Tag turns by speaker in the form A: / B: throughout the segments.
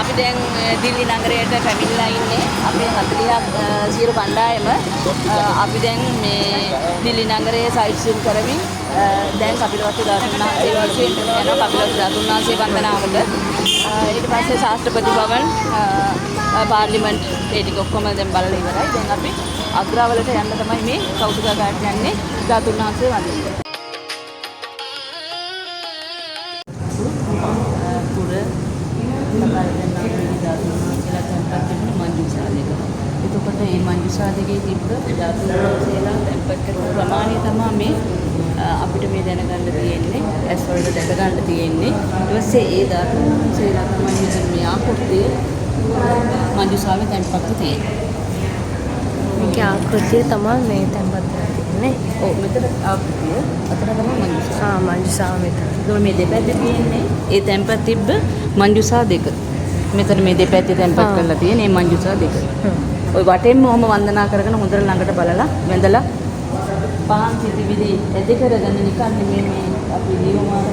A: අපි දැන් දිල්ලි නගරයට පැමිණලා ඉන්නේ. අපේ 40ක් සියලු කණ්ඩායම අපි දැන් මේ දිල්ලි නගරයේ සයිට් සීන් කරමින් දැන් කපිලවස්තු ධාතුන් වහන්සේ වශයෙන් යනවා කපිලවස්තු ධාතුන් වහන්සේ වන්දනාවට. ඊට පස්සේ ශාස්ත්‍රපති භවන් පාර්ලිමේන්තු ඒ ටික ඔක්කොම දැන් බලලා ඉවරයි. දැන් අපි අග්‍රාවලට යන්න තමයි මේ කෞතුකාගාරට යන්නේ ධාතුන් වහන්සේ වන්දනයට. එතකොට මේ මංජුසාදකේ තිබ්බ ධාතු වහන්සේලා tempat කරපු ප්‍රමාණය තමයි මේ අපිට මේ දැනගන්න තියෙන්නේ ඇස් වලට දැක ගන්න තියෙන්නේ ඊට පස්සේ ඒ ධාතු වහන්සේලා තමයි මෙතන මේ ආකෘතිය මංජුසාවේ tempat තියෙන්නේ
B: මේකේ ආකෘතිය තමයි මේ tempat තියෙන්නේ
A: ඔව් මෙතන ආකෘතිය අතන තමයි මංජුසා
B: මංජුසාව මෙතන
A: ඒකෝ මේ දෙපැත්තේ තියෙන්නේ ඒ tempat තිබ්බ මංජුසා දෙක මෙතන මේ දෙපැත්තේ tempat කරලා තියෙන මේ මංජුසා දෙක ඔය වටෙන්ම ඔහම වන්දනා කරගෙන හොඳට ළඟට බලලා වැඳලා පහන් සිතිවිලි ඇති කරගෙන නිකන් මේ අපි ජීවමාන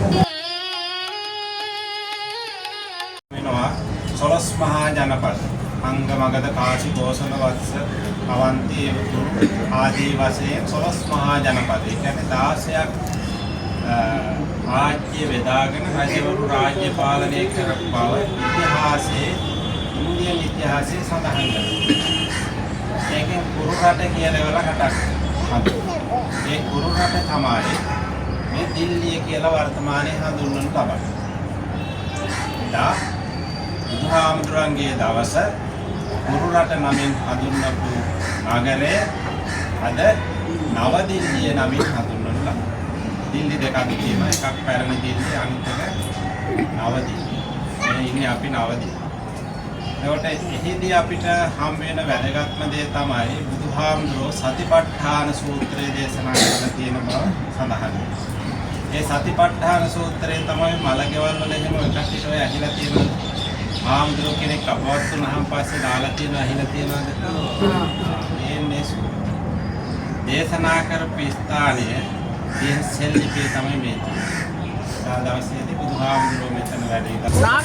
C: වෙනවා 12 මහා ජනපද අංගමගද කාශි කෝසල වත්ස අවන්ති ආදී වශයෙන් 12 මහා ජනපද. ඒ කියන්නේ 16ක් රාජ්‍ය වේදාගෙන රජවරු රාජ්‍ය පාලනය කරපු බව ඉතිහාසයේ ඉන්දියන් ඉතිහාසයේ සඳහන් කරනවා. ඒකෙන් කුරු රට කියලා වල හටක්. ඒ කුරු රට තමයි මේ දිල්ලිය කියලා වර්තමානයේ හඳුන්වන ලබන. දා බුදුහාමුදුරන්ගේ දවස කුරු රට නමින් හඳුන්වපු නගරය අද නව දිල්ලිය නමින් හඳුන්වන ලබන. දිල්ලි දෙකක් තියෙනවා. එකක් පැරණි දිල්ලි අනිත් එක නව දිල්ලි. මේ ඉන්නේ අපි නව දිල්ලි. ඒකට එහිදී අපිට හම් වෙන වැදගත්ම දේ තමයි බුදුහාමුදුරෝ සතිපට්ඨාන සූත්‍රය දේශනා කරලා තියෙන බව සඳහන්. ඒ සතිපට්ඨාන සූත්‍රය තමයි මලකෙවල් වල එහෙම එකක් ඉතෝ ඇහිලා තියෙන හාමුදුරුවෝ කෙනෙක් අපවත් වුණාන් පස්සේ දාලා තියෙන ඇහිලා තියෙනවද? මේ දේශනා කරපු ස්ථානයේ තියෙන සෙල්ලිපේ තමයි මේ තියෙන්නේ. දවසේදී බුදුහාමුදුරුවෝ මෙතන වැඩ ඉඳලා